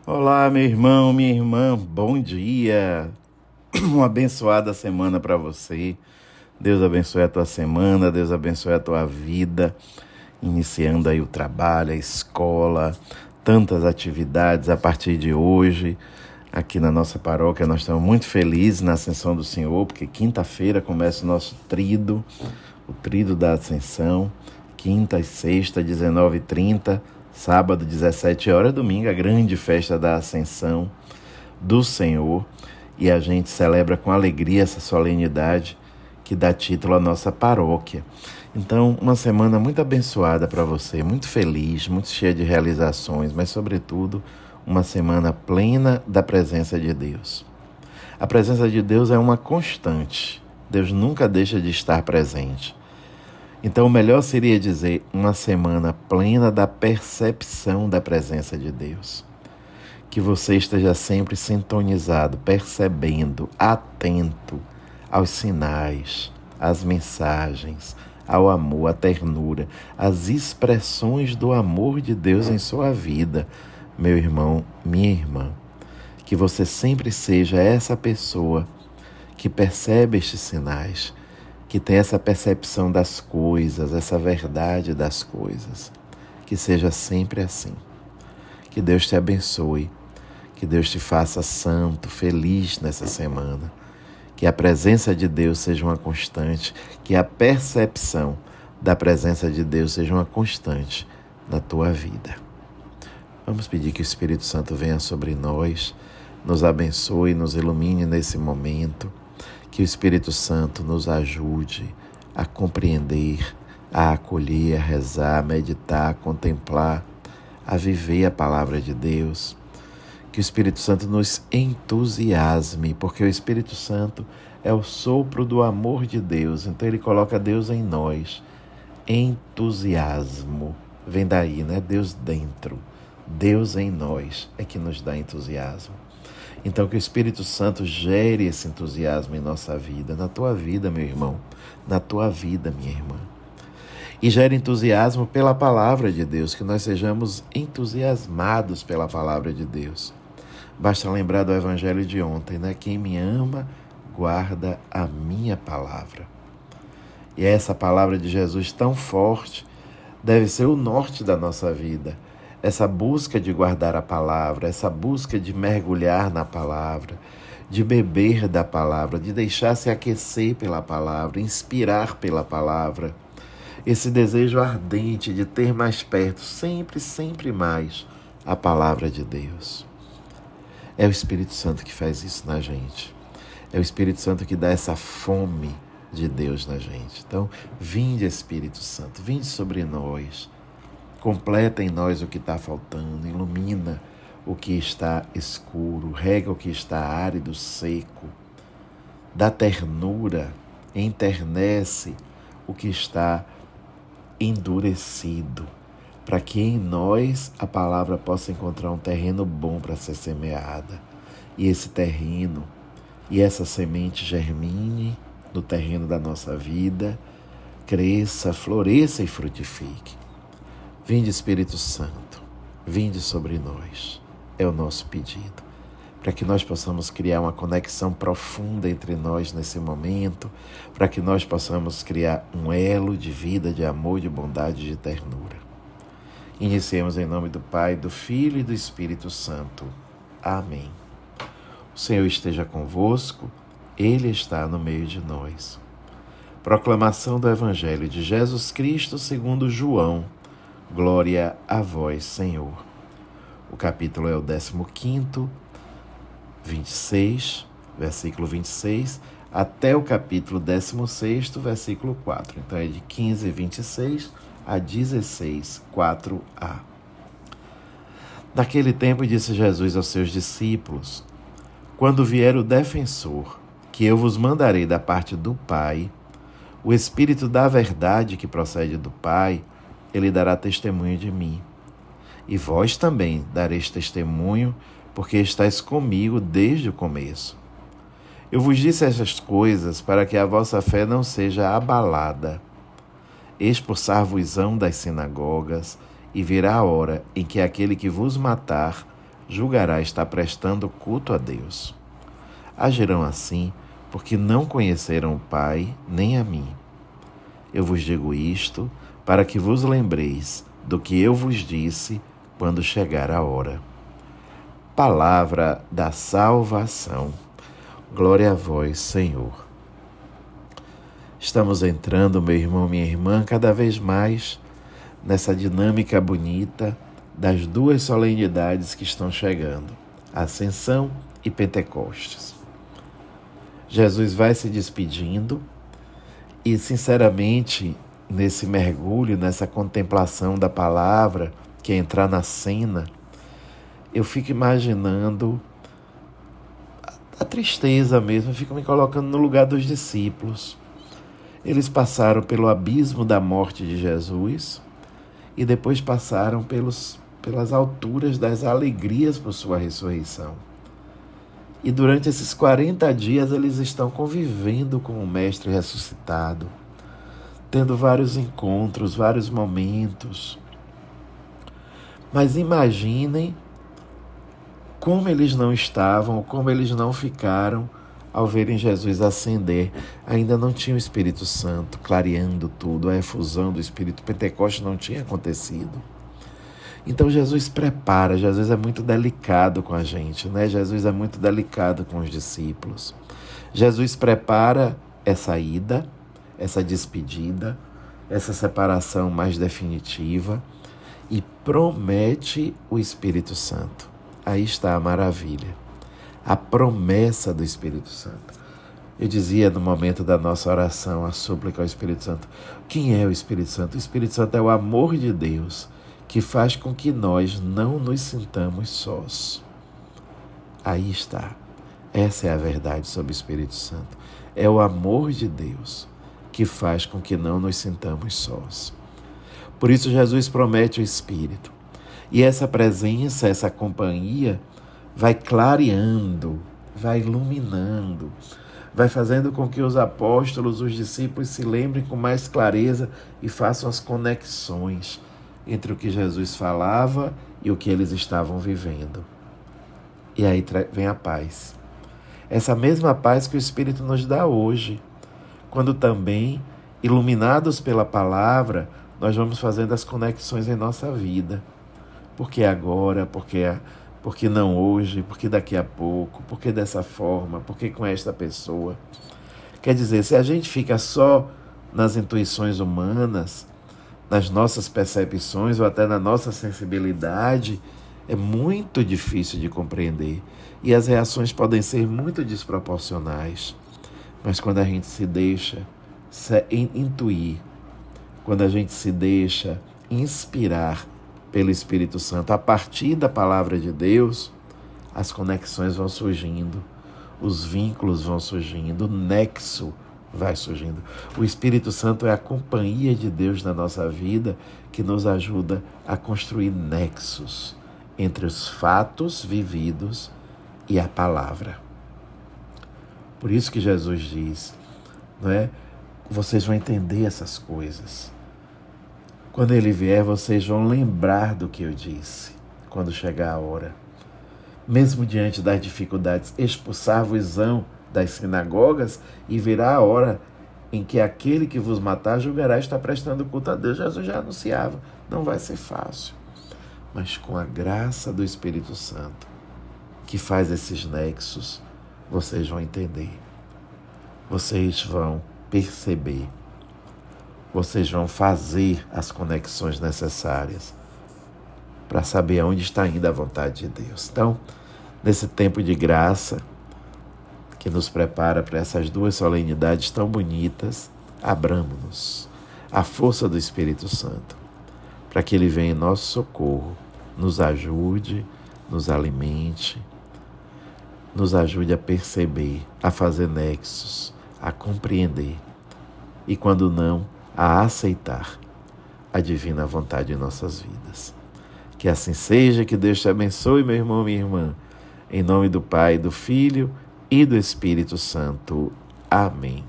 Olá, meu irmão, minha irmã, bom dia. Uma abençoada semana para você. Deus abençoe a tua semana, Deus abençoe a tua vida, iniciando aí o trabalho, a escola, tantas atividades a partir de hoje. Aqui na nossa paróquia nós estamos muito felizes na Ascensão do Senhor, porque quinta-feira começa o nosso trido, o trido da Ascensão, quinta e sexta, 19h30, sábado, 17 horas, domingo, a grande festa da Ascensão do Senhor, e a gente celebra com alegria essa solenidade que dá título à nossa paróquia. Então, uma semana muito abençoada para você, muito feliz, muito cheia de realizações, mas, sobretudo, uma semana plena da presença de Deus. A presença de Deus é uma constante. Deus nunca deixa de estar presente. Então, o melhor seria dizer uma semana plena da percepção da presença de Deus. Que você esteja sempre sintonizado, percebendo, atento aos sinais, às mensagens, ao amor, à ternura, às expressões do amor de Deus em sua vida, meu irmão, minha irmã. Que você sempre seja essa pessoa que percebe estes sinais, que tem essa percepção das coisas, essa verdade das coisas. Que seja sempre assim. Que Deus te abençoe. Que Deus te faça santo, feliz nessa semana. Que a presença de Deus seja uma constante. Que a percepção da presença de Deus seja uma constante na tua vida. Vamos pedir que o Espírito Santo venha sobre nós, nos abençoe, nos ilumine nesse momento. Que o Espírito Santo nos ajude a compreender, a acolher, a rezar, a meditar, a contemplar, a viver a palavra de Deus. Que o Espírito Santo nos entusiasme, porque o Espírito Santo é o sopro do amor de Deus, então ele coloca Deus em nós. Entusiasmo, vem daí, né? Deus dentro, Deus em nós é que nos dá entusiasmo. Então que o Espírito Santo gere esse entusiasmo em nossa vida, na tua vida, meu irmão, na tua vida, minha irmã. E gere entusiasmo pela palavra de Deus, que nós sejamos entusiasmados pela palavra de Deus. Basta lembrar do evangelho de ontem, né? Quem me ama, guarda a minha palavra. E essa palavra de Jesus tão forte deve ser o norte da nossa vida. Essa busca de guardar a palavra, essa busca de mergulhar na palavra, de beber da palavra, de deixar-se aquecer pela palavra, inspirar pela palavra. Esse desejo ardente de ter mais perto, sempre, sempre mais, a palavra de Deus. É o Espírito Santo que faz isso na gente. É o Espírito Santo que dá essa fome de Deus na gente. Então, vinde Espírito Santo, vinde sobre nós. Completa em nós o que está faltando, ilumina o que está escuro, rega o que está árido, seco. Dá ternura, enternece o que está endurecido, para que em nós a palavra possa encontrar um terreno bom para ser semeada. E esse terreno e essa semente germine no terreno da nossa vida, cresça, floresça e frutifique. Vinde Espírito Santo, vinde sobre nós, é o nosso pedido, para que nós possamos criar uma conexão profunda entre nós nesse momento, para que nós possamos criar um elo de vida, de amor, de bondade e de ternura. Iniciemos em nome do Pai, do Filho e do Espírito Santo. Amém. O Senhor esteja convosco, Ele está no meio de nós. Proclamação do Evangelho de Jesus Cristo segundo João. Glória a vós, Senhor. O capítulo é o 15º, 26, versículo 26, até o capítulo 16º, versículo 4. Então é de 15, 26 a 16, 4a. Naquele tempo disse Jesus aos seus discípulos: quando vier o defensor, que eu vos mandarei da parte do Pai, o Espírito da verdade que procede do Pai, ele dará testemunho de mim. E vós também dareis testemunho, porque estáis comigo desde o começo. Eu vos disse estas coisas para que a vossa fé não seja abalada. Expulsar-vos-ão das sinagogas, e virá a hora em que aquele que vos matar julgará estar prestando culto a Deus. Agirão assim porque não conheceram o Pai nem a mim. Eu vos digo isto para que vos lembreis do que eu vos disse quando chegar a hora. Palavra da salvação. Glória a vós, Senhor. Estamos entrando, meu irmão, minha irmã, cada vez mais nessa dinâmica bonita das duas solenidades que estão chegando, Ascensão e Pentecostes. Jesus vai se despedindo e, sinceramente, nesse mergulho, nessa contemplação da palavra, que é entrar na cena, eu fico imaginando a tristeza mesmo, eu fico me colocando no lugar dos discípulos. Eles passaram pelo abismo da morte de Jesus e depois passaram pelas alturas das alegrias por sua ressurreição. E durante esses 40 dias eles estão convivendo com o Mestre ressuscitado, tendo vários encontros, vários momentos. Mas imaginem como eles não estavam, como eles não ficaram ao verem Jesus ascender. Ainda não tinha o Espírito Santo clareando tudo, a efusão do Espírito. Pentecostes não tinha acontecido. Então Jesus prepara, Jesus é muito delicado com a gente, né? Jesus é muito delicado com os discípulos. Jesus prepara essa ida, essa despedida, essa separação mais definitiva e promete o Espírito Santo. Aí está a maravilha, a promessa do Espírito Santo. Eu dizia no momento da nossa oração, a súplica ao Espírito Santo, quem é o Espírito Santo? O Espírito Santo é o amor de Deus, que faz com que nós não nos sintamos sós. Aí está. Essa é a verdade sobre o Espírito Santo. É o amor de Deus que faz com que não nos sintamos sós. Por isso Jesus promete o Espírito. E essa presença, essa companhia, vai clareando, vai iluminando, vai fazendo com que os apóstolos, os discípulos se lembrem com mais clareza e façam as conexões entre o que Jesus falava e o que eles estavam vivendo. E aí vem a paz. Essa mesma paz que o Espírito nos dá hoje, quando também, iluminados pela palavra, nós vamos fazendo as conexões em nossa vida. Por que agora? Por que não hoje? Por que daqui a pouco? Por que dessa forma? Por que com esta pessoa? Quer dizer, se a gente fica só nas intuições humanas, nas nossas percepções ou até na nossa sensibilidade, é muito difícil de compreender. E as reações podem ser muito desproporcionais. Mas quando a gente se deixa intuir, quando a gente se deixa inspirar pelo Espírito Santo, a partir da palavra de Deus, as conexões vão surgindo, os vínculos vão surgindo, o nexo vai surgindo. O Espírito Santo é a companhia de Deus na nossa vida que nos ajuda a construir nexos entre os fatos vividos e a palavra. Por isso que Jesus diz, não é? Vocês vão entender essas coisas. Quando ele vier, vocês vão lembrar do que eu disse, quando chegar a hora. Mesmo diante das dificuldades, expulsar-vos-ão das sinagogas e virá a hora em que aquele que vos matar julgará estar prestando culto a Deus. Jesus já anunciava, não vai ser fácil. Mas com a graça do Espírito Santo, que faz esses nexos, vocês vão entender. Vocês vão perceber. Vocês vão fazer as conexões necessárias para saber aonde está indo a vontade de Deus. Então, nesse tempo de graça que nos prepara para essas duas solenidades tão bonitas, abramos-nos à força do Espírito Santo, para que Ele venha em nosso socorro, nos ajude, nos alimente, nos ajude a perceber, a fazer nexos, a compreender e, quando não, a aceitar a divina vontade em nossas vidas. Que assim seja, que Deus te abençoe, meu irmão, minha irmã. Em nome do Pai, do Filho e do Espírito Santo. Amém.